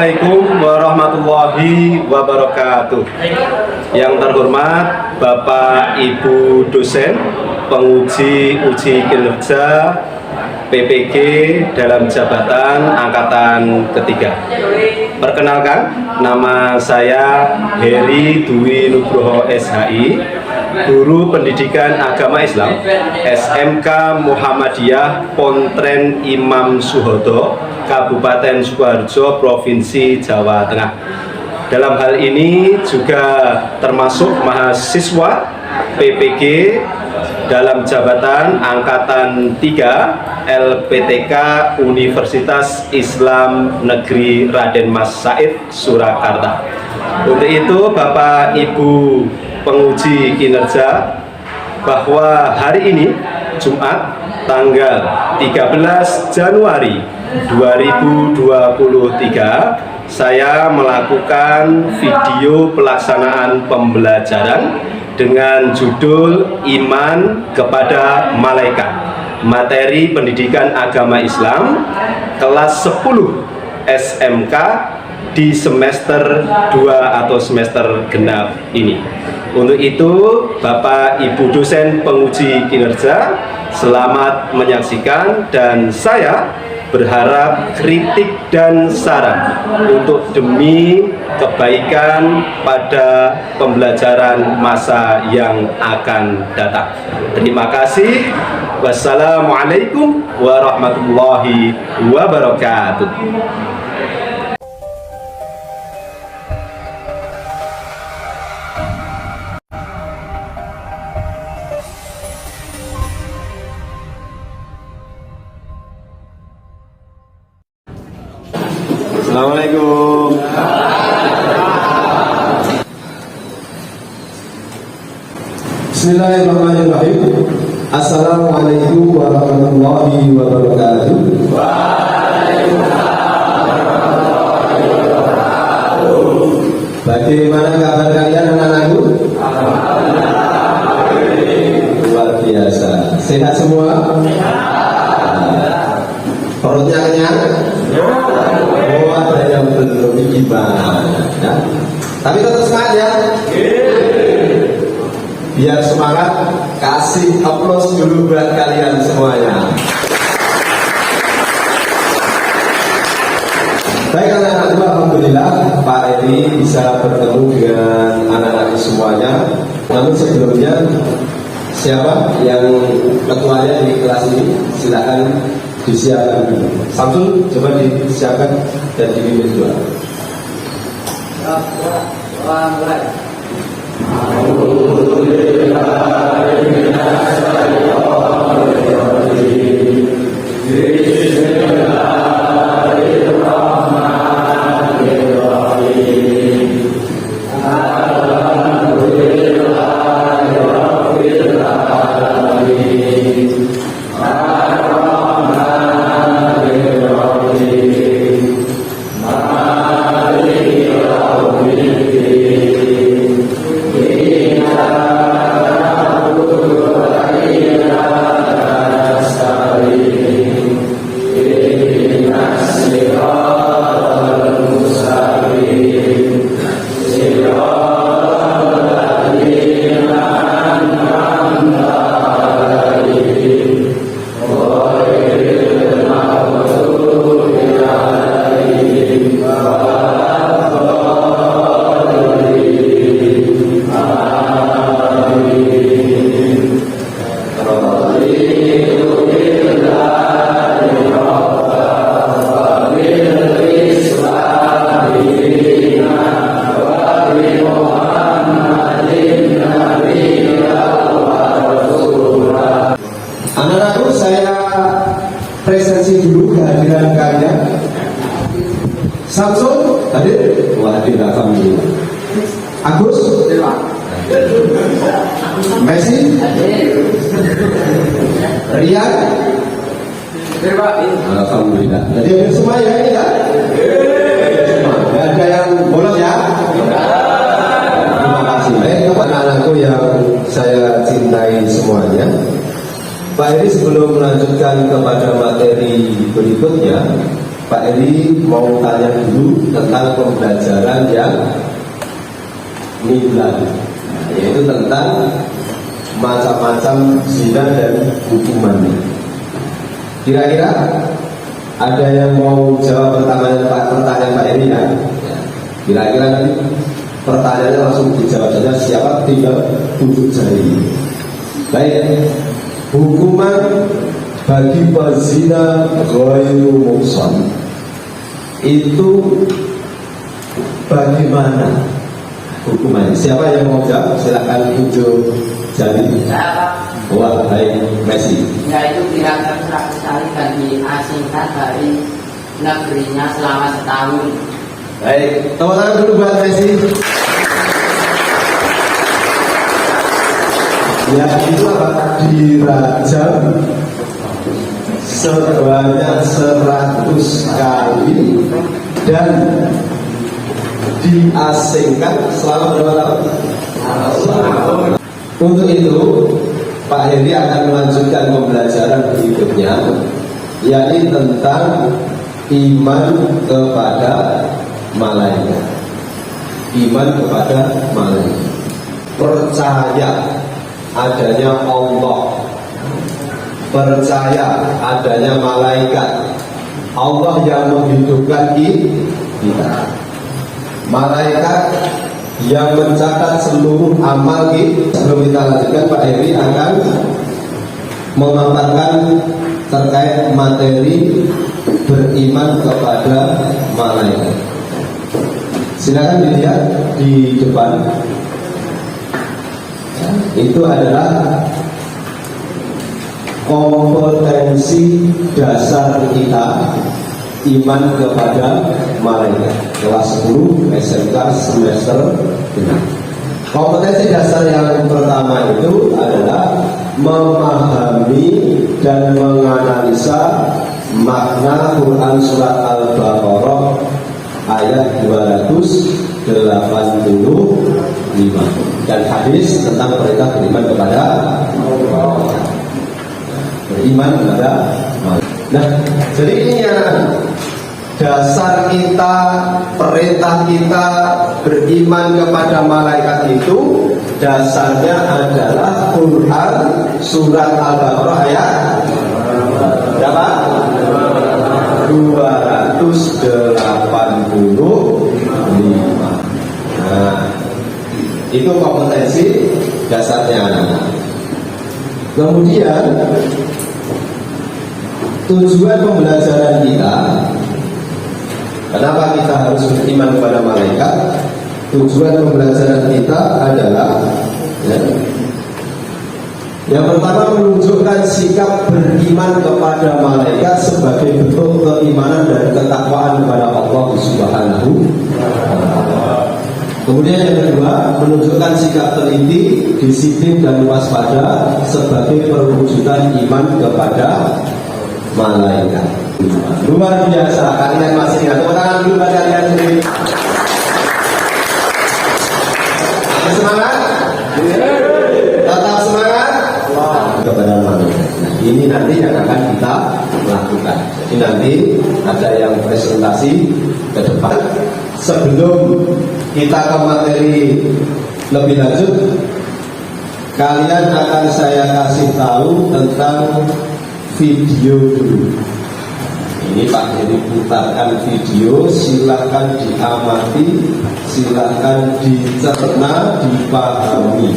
Assalamualaikum warahmatullahi wabarakatuh. Yang terhormat Bapak Ibu dosen, penguji uji kinerja PPG dalam jabatan angkatan ketiga. Perkenalkan, nama saya Heri Dwi Nugroho SHI, Guru Pendidikan Agama Islam SMK Muhammadiyah Pontren Imam Suhodo, Kabupaten Sukoharjo, Provinsi Jawa Tengah. Dalam hal ini juga termasuk mahasiswa PPG dalam jabatan angkatan 3 LPTK Universitas Islam Negeri Raden Mas Said, Surakarta. Untuk itu Bapak Ibu penguji kinerja, bahwa hari ini Jumat tanggal 13 Januari 2023 saya melakukan video pelaksanaan pembelajaran dengan judul Iman kepada Malaikat, materi pendidikan agama Islam kelas 10 SMK di semester 2 atau semester genap ini. Untuk itu Bapak Ibu dosen penguji kinerja, selamat menyaksikan, dan saya berharap kritik dan saran untuk demi kebaikan pada pembelajaran masa yang akan datang. Terima kasih. Wassalamualaikum warahmatullahi wabarakatuh. Assalamualaikum. Bismillahirrahmanirrahim. Assalamualaikum warahmatullahi wabarakatuh. Bagaimana kabar kalian anak-anakku? Luar biasa. Sehat semua? Perutnya kenyang? Oh, ada yang belum gimana? Ya. Tapi tetap semangat ya. Biar semangat, kasih aplaus dulu buat kalian semuanya. Baik anak-anakku, alhamdulillah Pak Edi bisa bertemu dengan anak-anak semuanya. Namun sebelumnya, siapa yang ketuanya di kelas ini? Silakan disiapkan dulu. Samsul, coba disiapkan dan dipimpin dulu. Mulai. Anak-anakku, saya presensi dulu kehadiran kalian. Samsul hadir? Wah, hadir, alhamdulillah. Agus? Messi? Rian? Alhamdulillah. Jadi hadir semua ya ini kan? Tidak ada yang bolos ya? Terima kasih. Baik, anak-anakku yang saya cintai semuanya, Pak Edi sebelum melanjutkan kepada materi berikutnya, Pak Eri mau tanya dulu tentang pembelajaran yang mingguan, yaitu tentang macam-macam zina dan hukumannya. Kira-kira ada yang mau jawab pertanyaan Pak Eri ya? Kira-kira nanti pertanyaannya langsung dijawab saja, siapa tinggal tunjuk jari. Baik, hukuman bagi pezina ghairu muhsan itu bagaimana hukumannya? Siapa yang mau jawab? Silakan tunjuk jari. Wah, baik, Messi. Ya, itu kira-kira 100 kali dan diasingkan dari negerinya selama setahun. Baik, tepuk tangan dulu buat Messi. Ya, itu apa? Dirajam sebanyak 100 kali dan diasingkan selama berapa tahun? Untuk itu Pak Heri akan melanjutkan pembelajaran berikutnya, yakni tentang iman kepada malaikat. Iman kepada malaikat, percaya adanya Allah, percaya adanya malaikat, Allah yang menghidupkan kita, malaikat yang mencatat seluruh amal kita. Sebelum kita lanjutkan, Pak Heri akan memaparkan terkait materi beriman kepada malaikat. Silakan dilihat di depan. Itu adalah kompetensi dasar kita iman kepada malaikat, kelas 10 SMK semester 6. Kompetensi dasar yang pertama itu adalah memahami dan menganalisa makna Quran surat Al-Baqarah ayat 285 dan hadis tentang perintah beriman kepada Allah, beriman kepada malaikat. Nah, jadi ini yang dasar kita, perintah kita beriman kepada malaikat itu dasarnya adalah Quran surat Al-Baqarah ayat berapa? 285. Nah, itu kompetensi dasarnya. Kemudian tujuan pembelajaran kita, kenapa kita harus beriman kepada malaikat? Tujuan pembelajaran kita adalah yang pertama menunjukkan sikap beriman kepada malaikat sebagai bentuk keimanan dan ketakwaan kepada Allah Subhanahu wa Ta'ala. Kemudian yang kedua, menunjukkan sikap teliti, disiplin dan waspada sebagai perwujudan iman kepada malaikat. Luar biasa, kalian masih ingat? Tepuk tangan dulu buat kalian sendiri. Semangat? Tetap semangat? Kepada malaikat. Nah, ini nanti yang akan kita lakukan. Jadi nanti ada yang presentasi ke depan. Sebelum kita ke materi lebih lanjut, kalian akan saya kasih tahu tentang video dulu. Ini Pak Heri putarkan video, silakan diamati, silakan dicerna, dipahami.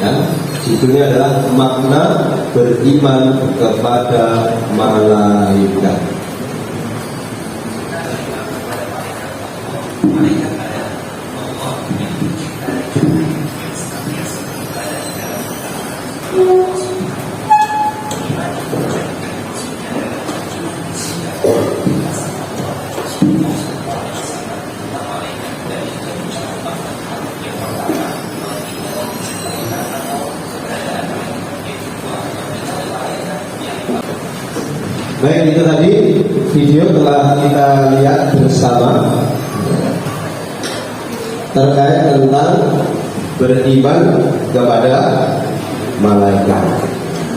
Ya, judulnya adalah makna beriman kepada malaikat. Baik, itu tadi video telah kita lihat bersama terkait tentang beriman kepada malaikat.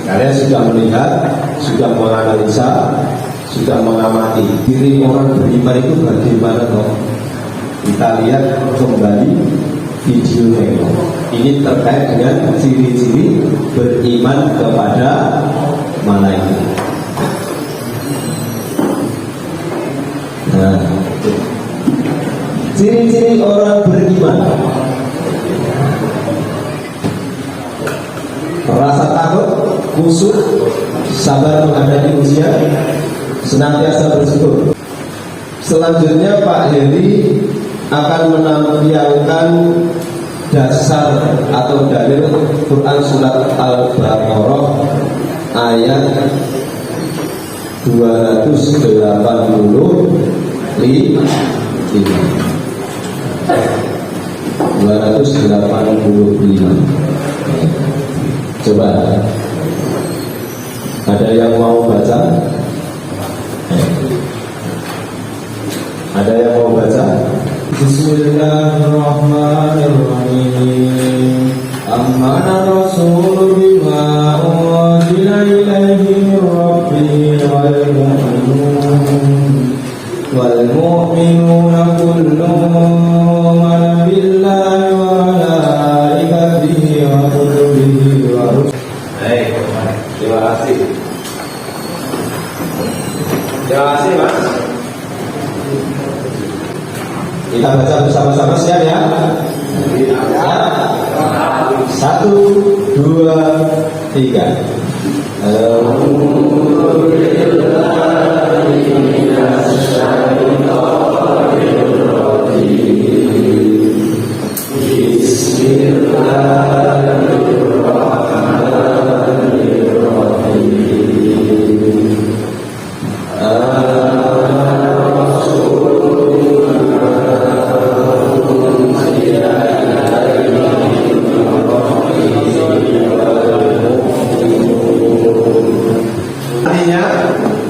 Kalian sudah melihat, sudah menganalisa, sudah mengamati diri orang beriman itu bagaimana toh. Kita lihat kembali videonya itu. Ini terkait dengan ciri-ciri beriman kepada malaikat. Nah, ciri-ciri orang beriman: rasa takut, khusyuk, sabar menghadapi ujian, senantiasa bersyukur. Selanjutnya Pak Heri akan menampilkan dasar atau dalil Quran surat Al-Baqarah ayat 285. Coba, ada yang mau baca? Ada yang mau baca? Bismillahirrahmanirrahim. Amana rasul bima unzila ilaihi min rabbih wal mu'minuna kullun amana billahi wa malaikatihi wa kutubihi wa rusulihi. Terima kasih. Terima kasih Mas. Kita baca bersama-sama, siap ya? Siap. 1, 2, 3.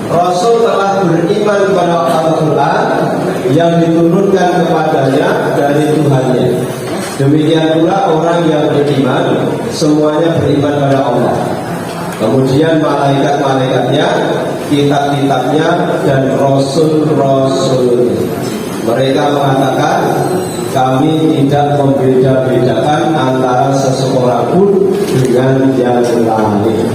Rasul telah beriman kepada Al-Quran yang diturunkan kepadanya dari Tuhannya. Demikian pula orang yang beriman, semuanya beriman pada Allah. Kemudian malaikat-malaikatnya, kitab-kitabnya, dan rasul-rasulnya. Mereka mengatakan, kami tidak membeda-bedakan antara seseorang pun dengan yang lain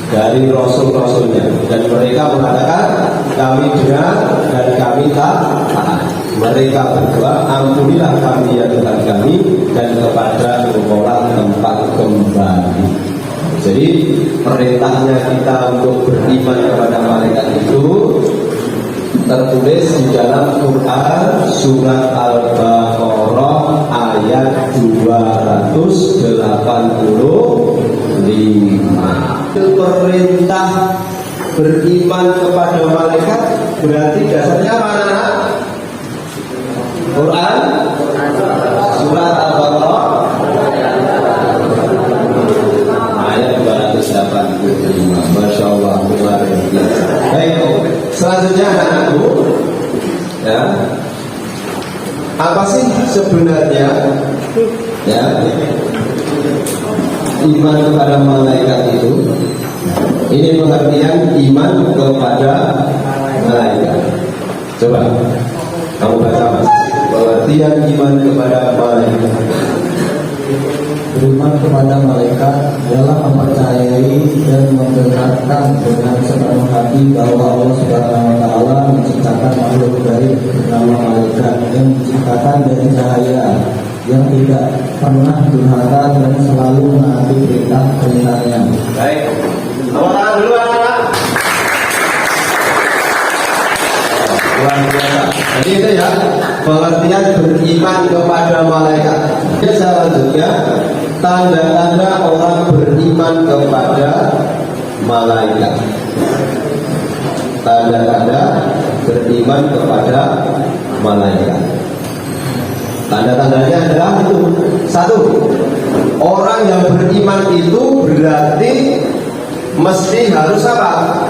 dari rasul-rasulnya. Dan mereka mengatakan, kami dengar dan kami taat. Mereka berdoa, ampunilah kami ya Tuhan kami, dan kepada Engkaulah tempat kembali. Jadi perintahnya kita untuk beriman kepada malaikat itu tertulis di dalam Quran surat Al-Baqarah ayat 285. Perintah beriman kepada malaikat berarti dasarnya mana? Quran surat Al-Baqarah ayat 285. Masya Allah, luar biasa. Baik, selanjutnya anak-anakku, ya, apa sih sebenarnya ya iman kepada malaikat itu? Ini pengertian iman kepada malaikat. Coba kamu baca Mas. Pengertian iman kepada malaikat. Beriman kepada malaikat adalah mempercayai dan membenarkan dengan sepenuh hati bahwa Allah Subhanahu wa Ta'ala menciptakan makhluk gaib bernama malaikat yang diciptakan dari cahaya yang tidak pernah durhaka dan selalu menaati perintah-perintahnya. Baik, tepuk tangan dulu anak-anak. Luar biasa. Jadi itu ya pengertian beriman kepada malaikat. Selanjutnya tanda-tanda orang beriman kepada malaikat. Tanda-tanda beriman kepada malaikat. Tanda-tandanya adalah itu. Satu, orang yang beriman itu berarti mesti harus apa?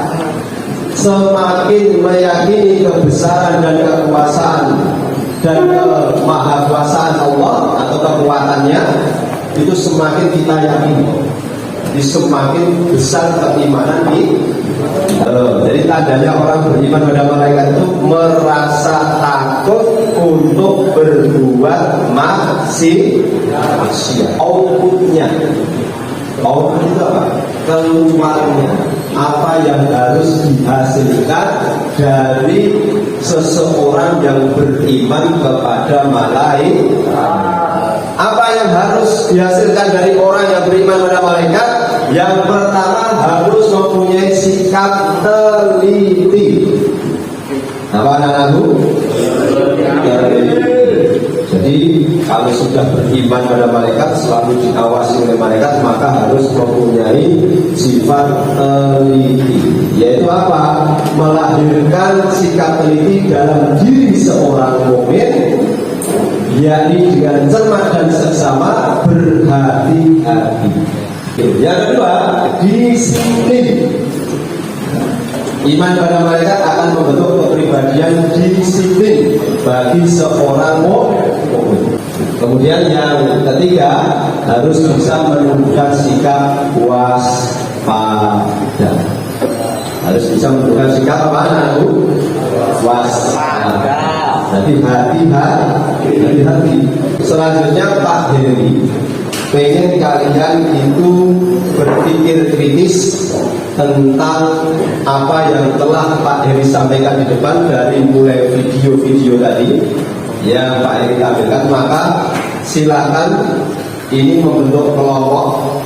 Semakin meyakini kebesaran dan kekuasaan dan kemahakuasaan Allah atau kekuatannya, itu semakin kita yakini, semakin besar keimanan Jadi tandanya orang beriman pada malaikat itu merasa takut untuk berbuat maksiat. Outputnya, output itu apa? Keluarnya, apa yang harus dihasilkan dari seseorang yang beriman kepada malaikat. Apa yang harus dihasilkan dari orang yang beriman pada malaikat? Yang pertama harus mempunyai sikap teliti. Apa anak-anakku? Jadi kalau sudah beriman pada malaikat, selalu diawasi oleh malaikat, maka harus mempunyai sifat teliti. Yaitu apa? Melahirkan sikap teliti dalam diri seorang mukmin, yakni dengan cermat dan seksama berhati-hati. Yang kedua, disiplin. Iman pada malaikat akan membentuk kepribadian disiplin bagi seorang mukmin. Kemudian yang ketiga, harus bisa menunjukkan sikap waspada. Harus bisa menunjukkan sikap apa? Waspada. Jadi hati-hati. Selanjutnya Pak Heri pengen kalian itu berpikir kritis tentang apa yang telah Pak Heri sampaikan di depan, dari mulai video-video tadi yang Pak Heri tampilkan. Maka silakan ini membentuk kelompok,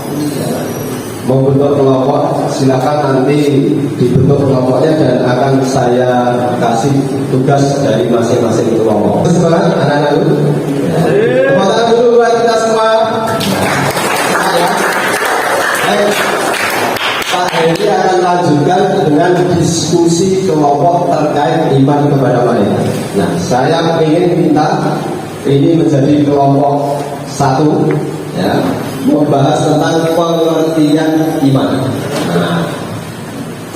silakan nanti dibentuk kelompoknya dan akan saya kasih tugas dari masing-masing kelompok. Semangat anak-anak dulu. Tepuk tangan dulu buat kita semua. Pak Heri akan lanjutkan dengan diskusi kelompok terkait iman kepada malaikat. Nah, saya ingin minta ini menjadi kelompok satu, ya, membahas tentang pengertian iman. Nah,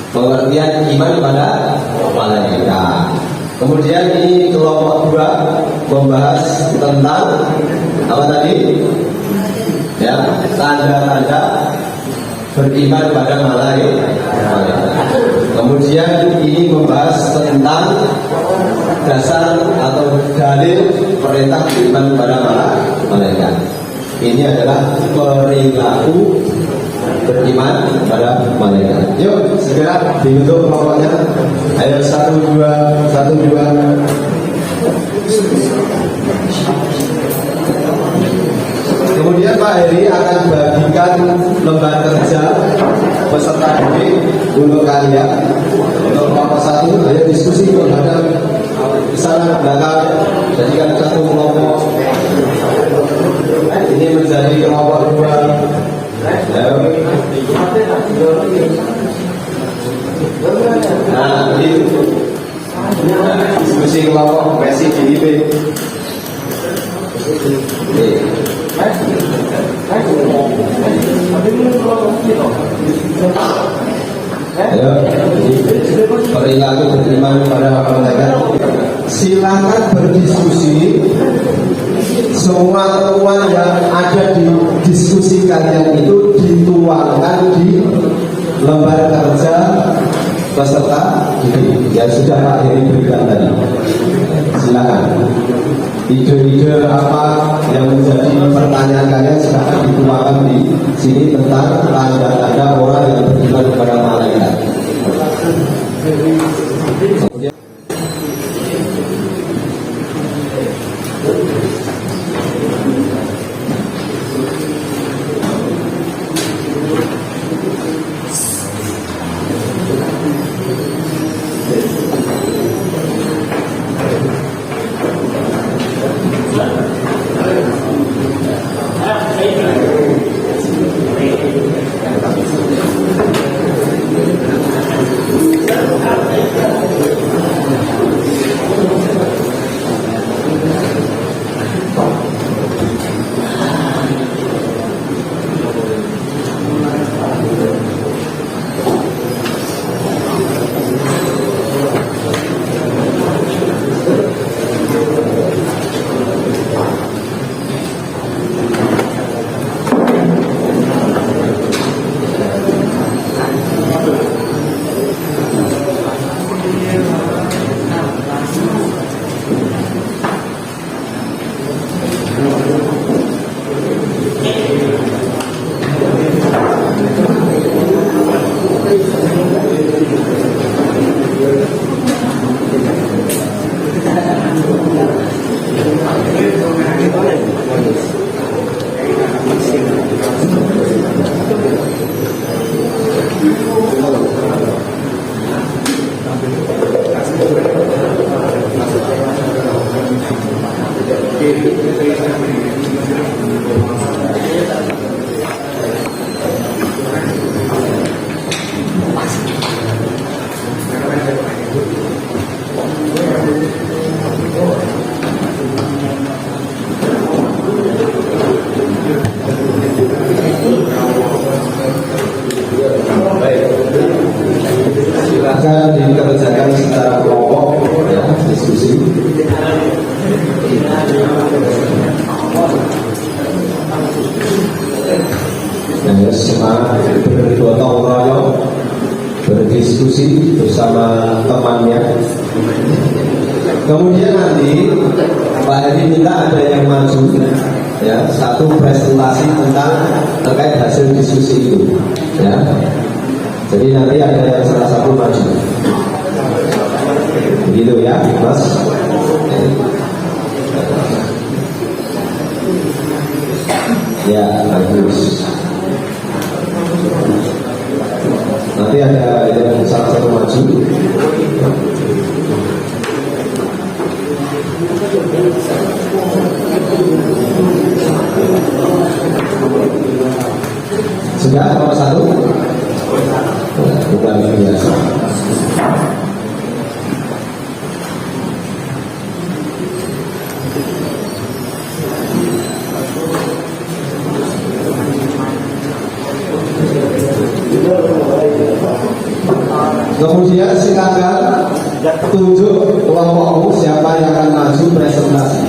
pengertian iman pada malaikat. Kemudian ini kelompok dua membahas tentang apa tadi? Ya, tanda-tanda beriman pada malaikat. Kemudian ini membahas tentang dasar atau dalil perintah beriman pada malaikat. Ini adalah perilaku beriman pada malaikat. Yuk segera dibentuk kelompoknya. Ayo 1, 2. Kemudian Pak Heri akan bagikan lembar kerja peserta didik untuk kalian. Untuk kelompok 1, ayo diskusi menghadap di sana belakang, jadikan satu kelompok. Ini menjadi kelompok 2. Nah, itu diskusi kelompok Messi GIP. Perilaku beriman pada malaikat. Silakan berdiskusi. Semua temuan yang ada di diskusi kalian itu dituangkan di lembar kerja peserta didik yang sudah Pak Heri berikan tadi. Silakan. Ide-ide apa yang menjadi pertanyaan kalian silakan dituangkan di sini tentang tanda-tanda orang yang beriman kepada malaikat. semangat bergotong royong, berdiskusi bersama temannya. Kemudian nanti Pak Heri minta ada yang maju, ya, satu presentasi tentang terkait hasil diskusi itu, ya. Jadi nanti ada yang salah satu maju, begitu ya, Mas. Ya, bagus. Nanti ada yang salah satu maju. Sudah nomor satu? Bukan biasa. Kemudian silakan tunjuk kelompokmu siapa yang akan maju presentasi.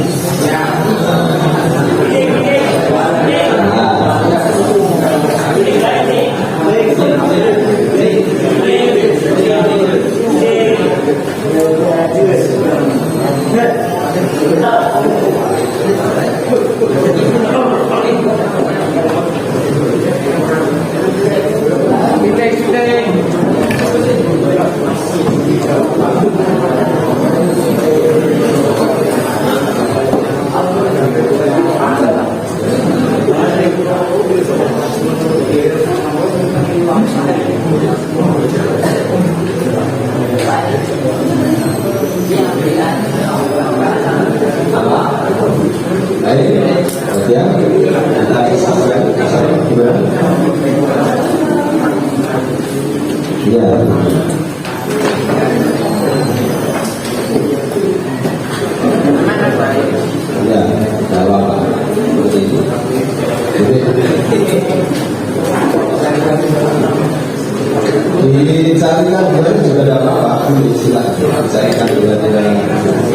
Dicarikan bulan juga ada apa-apa, silakan dicarikan bulan dengan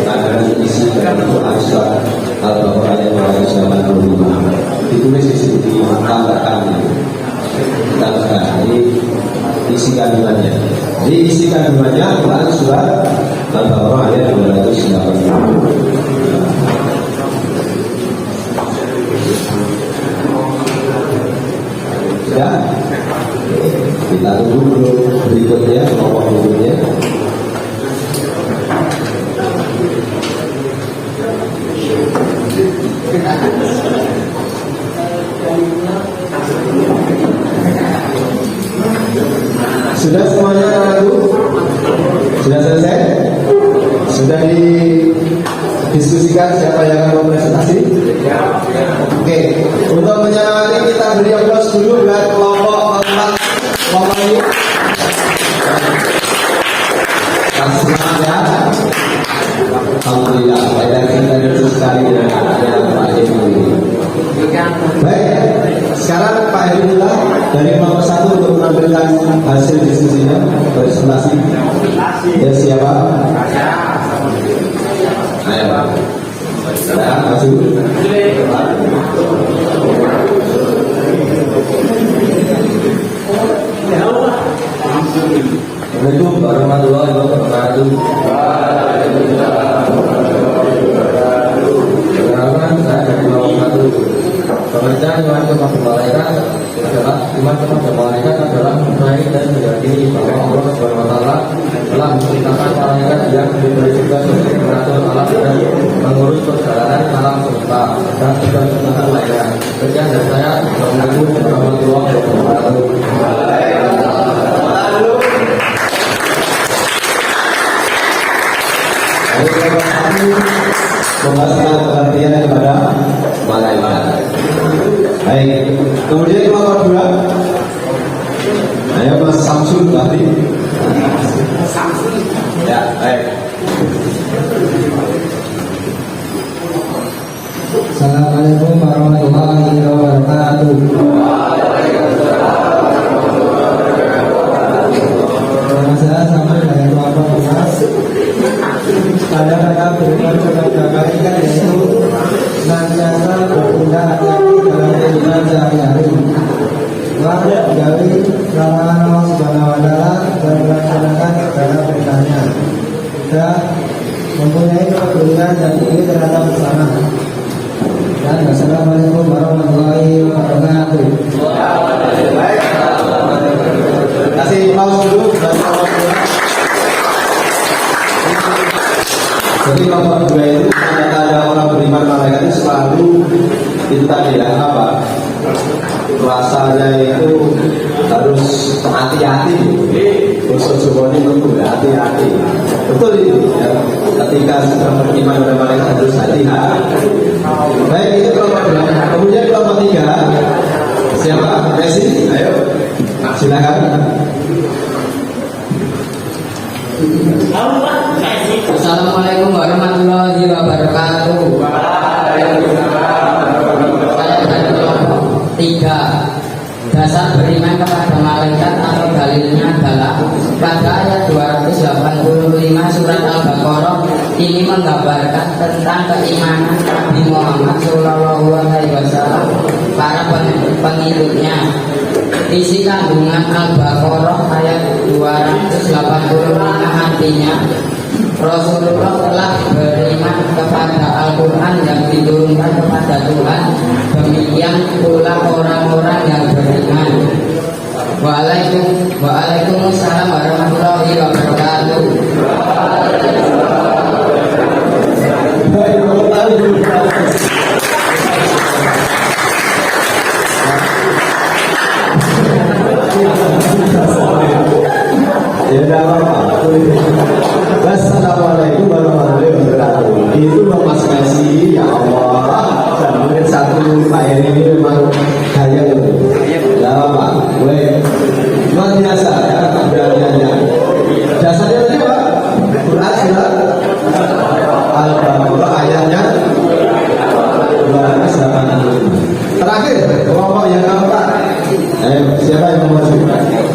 ada isi dan itu Al-Isra Al-Baqarah ayat 285 ditulis di sini ditambahkan ini isi kandungannya. Jadi isi kandungannya Quran surat Al-Baqarah ayat 285. Ya, kita tunggu dulu berikutnya kelompok berikutnya. Sudah semuanya lalu? Sudah selesai? Sudah didiskusikan siapa yang akan mempresentasi? Oke, untuk menyemangati kita beri aplaus dulu buat kelompok keempat. Kelompok ini semangat ya. Alhamdulillah, kita khusus sekali dengan adanya Pak Heri ini. Baik, sekarang Pak Heri dari nomor 1 untuk menampilkan hasil diskusinya presentasi. Ya, siapa? Ayo Pak. Ya, maju. Assalamualaikum warahmatullahi wabarakatuh. Perkenalkan, saya dari nomor 1. Pembacaan iman kepada malaikat adalah iman kepada malaikat adalah mempercayai dan meyakini bahwa Allah Subhanahu wa Ta'ala telah menciptakan malaikat yang diberi tugas untuk mengatur alam dan mengurus perjalanan alam semesta dan tugas-tugas lainnya. Sekian dari saya. Assalamualaikum warahmatullahi wabarakatuh. Membahas pengertian kepada malaikat. Baik, kemudian kelompok 2. Ayo Mas Samsul Bahri. Ya, baik. Assalamualaikum warahmatullahi wabarakatuh. Nama saya Samsul dari kelompok 2. Pada kata beriman kepada malaikat yaitu senantiasa bertindak hati-hati dalam kehidupan sehari-hari. Telah puasanya itu harus hati-hati. Khusus Jawa ini tentu ya, hati-hati. Betul itu ya. Ketika sudah beriman kepada malaikat harus hati-hati. Baik, itu kelompok 2. Kemudian kelompok 3. Siapa? Messi? Ayo, silakan. Assalamualaikum warahmatullahi wabarakatuh. Saya dari kelompok 3. Dasar beriman kepada malaikat atau dalilnya adalah pada ayat 285 surat Al-Baqarah. Ini menggambarkan tentang keimanan Nabi Muhammad SAW, para pengikutnya. Isi kandungan Al-Baqarah ayat 285 artinya Rasulullah telah beriman kepada Al-Quran yang diturunkan kepada Tuhan. Demikian pula orang-orang yang beriman. Waalaikumsalam warahmatullahi wabarakatuh. Ya tidak apa-apa. Assalamualaikum warahmatullahi wabarakatuh. Itu Mas Messi, ya Allah. Dan mungkin satu Pak Heri ini memang gaya itu. Tidak apa-apa. Boleh. Luar biasa ya keberaniannya. Dasarnya tadi Pak, Quran surat Al-Baqarah ayatnya 285. Terakhir, kelompok yang keempat. Siapa yang mau maju?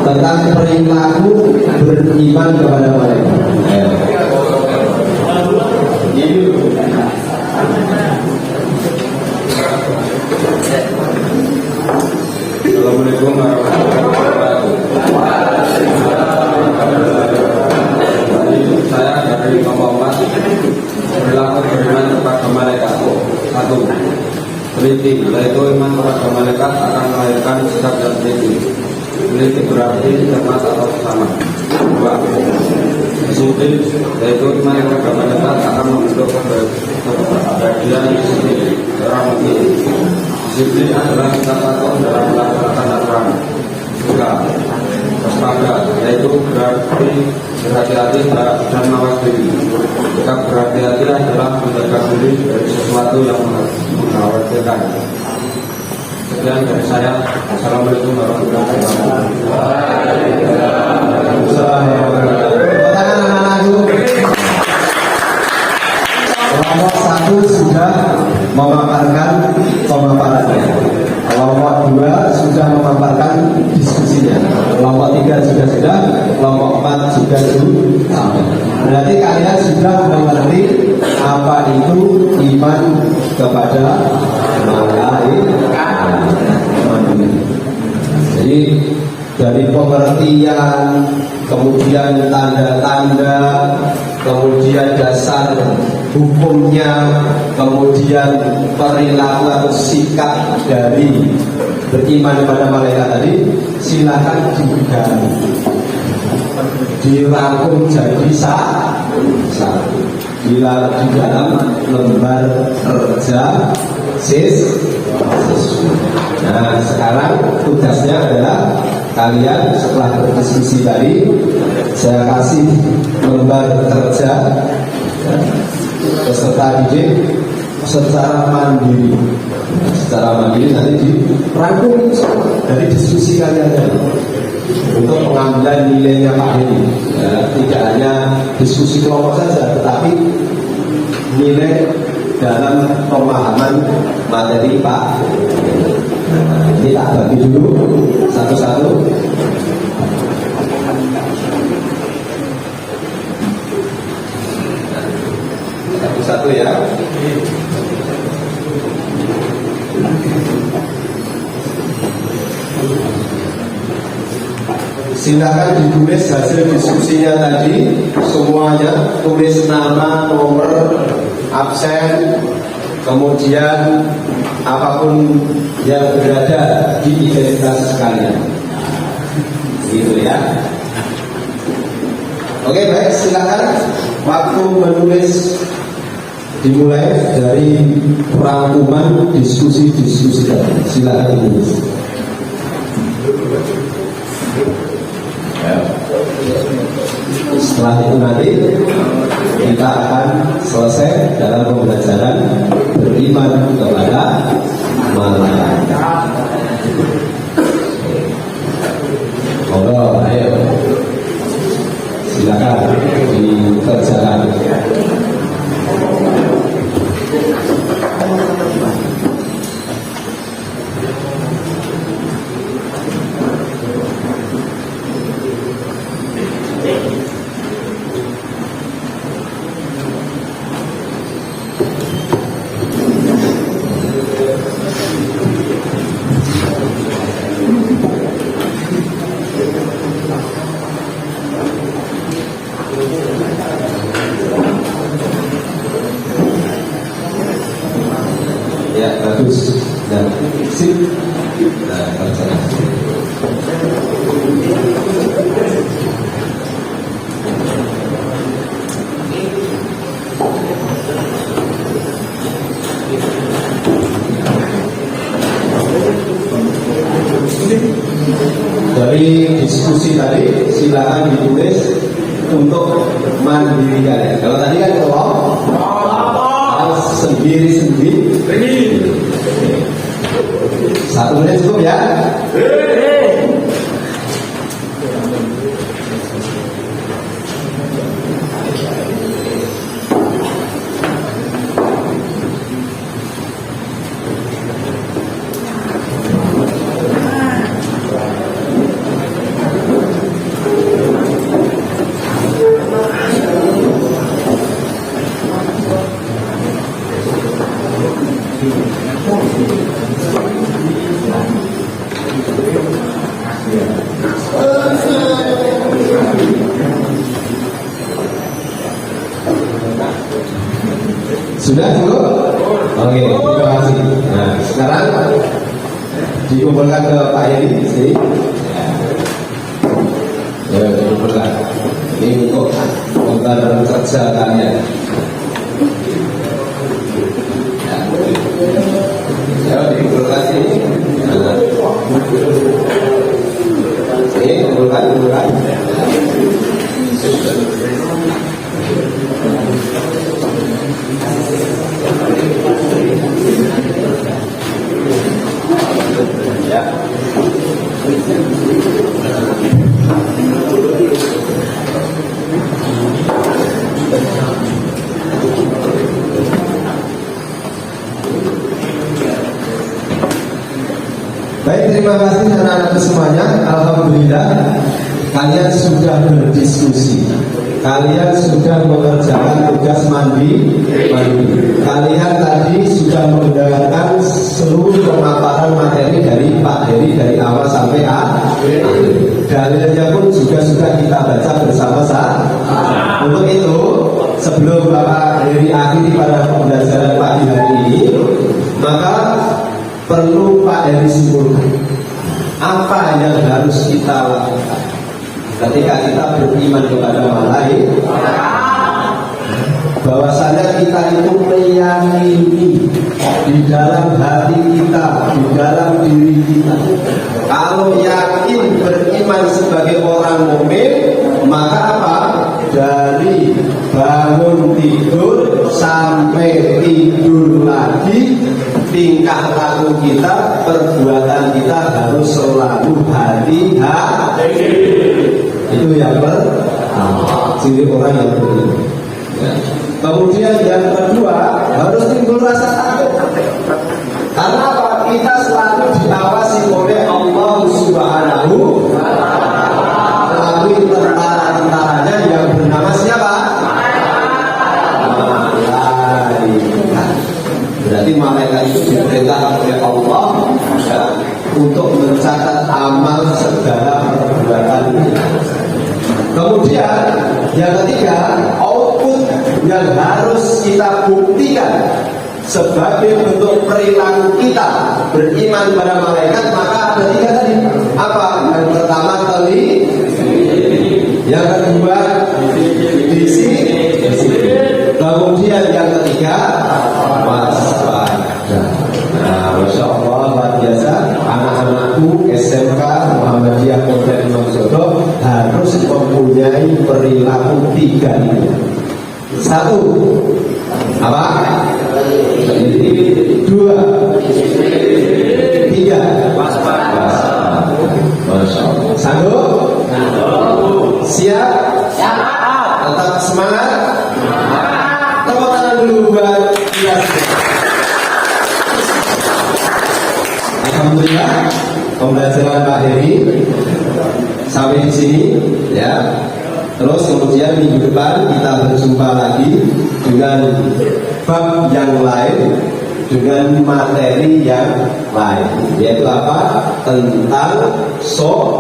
Tentang perilaku beriman kepada malaikat. Assalamualaikum warahmatullahi wabarakatuh. Saya dari kelompok 4. Perilaku beriman kepada malaikat. 1. Teliti, yaitu iman kepada malaikat akan melahirkan sikap yang teliti. Teliti berarti cermat atau sama. 2. Disiplin, yaitu iman kepada malaikat akan membentuk kebahagiaan disiplin orang mukmin. Disiplin adalah kita patuh dalam melaksanakan aturan. 3. Waspada, yaitu berarti berhati-hati dan mawas diri. Sikap berhati-hati adalah menjaga diri dari sesuatu yang mengkhawatirkan. Sekian dari saya. Assalamualaikum warahmatullahi wabarakatuh. Kelompok 1 sudah memaparkan pemaparannya. Kelompok 2 sudah memaparkan diskusinya. Kelompok 3 sudah, kelompok 4 juga sudah. Berarti kalian sudah mengerti apa itu iman kepada malaikat. Jadi dari pengertian, kemudian tanda-tanda, kemudian dasar hukumnya, kemudian perilaku atau sikap dari beriman kepada malaikat tadi, silakan digali, dirangkum jadi satu di dalam lembar kerja siswa. Nah, sekarang tugasnya adalah kalian setelah berdiskusi tadi, saya kasih lembar kerja peserta didik secara mandiri. Secara mandiri nanti dirangkum dari diskusi kalian untuk pengambilan nilainya Pak Heri. Ya, tidak hanya diskusi kelompok saja, tetapi nilai dalam pemahaman materi Pak. Ini tak bagi dulu satu-satu. Satu-satu ya. Silakan ditulis hasil diskusinya tadi semuanya, tulis nama, nomor, absen, kemudian apapun yang berada di identitas kalian, gitu ya. Oke, baik, silakan. Waktu menulis dimulai dari rangkuman diskusi-diskusi tadi. Silakan ditulis. Sip. Nah, baca. Dari diskusi tadi silakan ditulis untuk mandiri kalian. Kalau tadi kan harus sendiri-sendiri. Satu menit cukup ya. Sudah cukup? Oke, terima kasih. Nah, sekarang dikumpulkan ke Pak Heri di sini. Ya, dikumpulkan. Ini untuk gambar kerja kalian. Ya, dikumpulkan ini. Nah. Ini kumpulkan. Ya. Baik, terima kasih anak-anak semuanya. Alhamdulillah kalian sudah berdiskusi. Kalian sudah mengerjakan tugas mandi. Kalian tadi sudah mendengarkan seluruh pemaparan materi dari Pak Heri dari awal sampai akhir. Dalilnya pun juga sudah kita baca bersama-sama. Untuk itu, sebelum Bapak Heri akhiri pada pembelajaran pagi hari ini, maka perlu Pak Heri simpulkan apa yang harus kita lakukan ketika kita beriman kepada malaikat, bahwasanya kita itu meyakini di dalam hati kita, di dalam diri kita. Kalau yakin beriman sebagai orang mukmin, maka apa? Dari bangun tidur sampai tidur lagi, tingkah laku kita, perbuatan kita harus selalu hati-hati. Itu yang pertama, ciri orang yang beriman. Ya. Kemudian yang kedua, harus timbul rasa takut. Karena apa? Kita selalu diawasi oleh Allah Subhanahu wa Ta'ala melalui tentara-tentaranya yang bernama siapa? Malaikat. Berarti malaikat itu diperintah oleh Allah ya, untuk mencatat amal segala perbuatan kita. Kemudian yang ketiga, output yang harus kita buktikan sebagai bentuk perilaku kita beriman pada malaikat, maka ada tiga tadi. Apa? Yang pertama teliti, yang kedua disiplin, kemudian yang ketiga waspada. Nah, Masya Allah, luar biasa. Anak-anakku SMK Muhammadiyah Kota Imam Soto harus mempunyai perilaku tiga ini. Satu, apa? Dua, tiga, waspada. Masya Allah. Sanggup? Siap? Tetap semangat? Tepuk tangan dulu buat dia. Alhamdulillah pembelajaran Pak Heri sampai di sini ya. Terus kemudian minggu depan kita berjumpa lagi dengan bab yang lain, dengan materi yang lain, yaitu apa? Tentang sholat.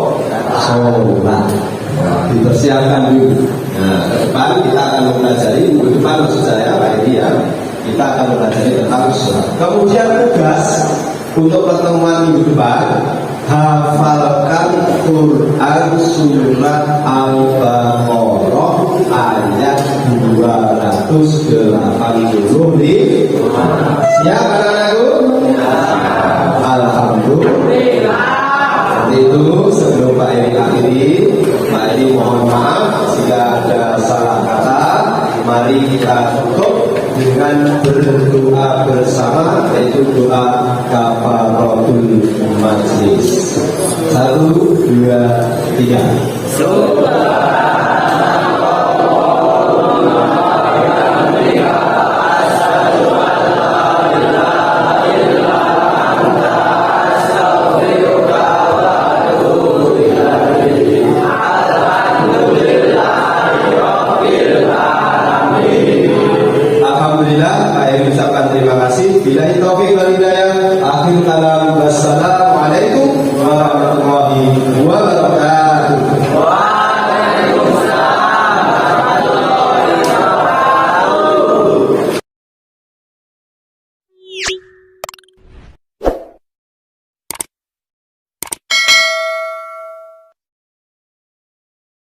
Dipersiapkan dulu. Nah, ke depan kita akan mempelajari, minggu depan maksud saya Pak Heri ya, kita akan mempelajari tentang sholat. Kemudian tugas Untuk pertemuan minggu depan, hafalkan Quran surat Al-Baqarah ayat 280 nih. Siap anak-anakku? Alhamdulillah. Itu sebelum Pak Edi akhiri, Pak Edi mohon maaf jika ada salah kata. Mari kita tutup dengan berdoa bersama, yaitu doa kafaratul majlis. 1, 2, 3.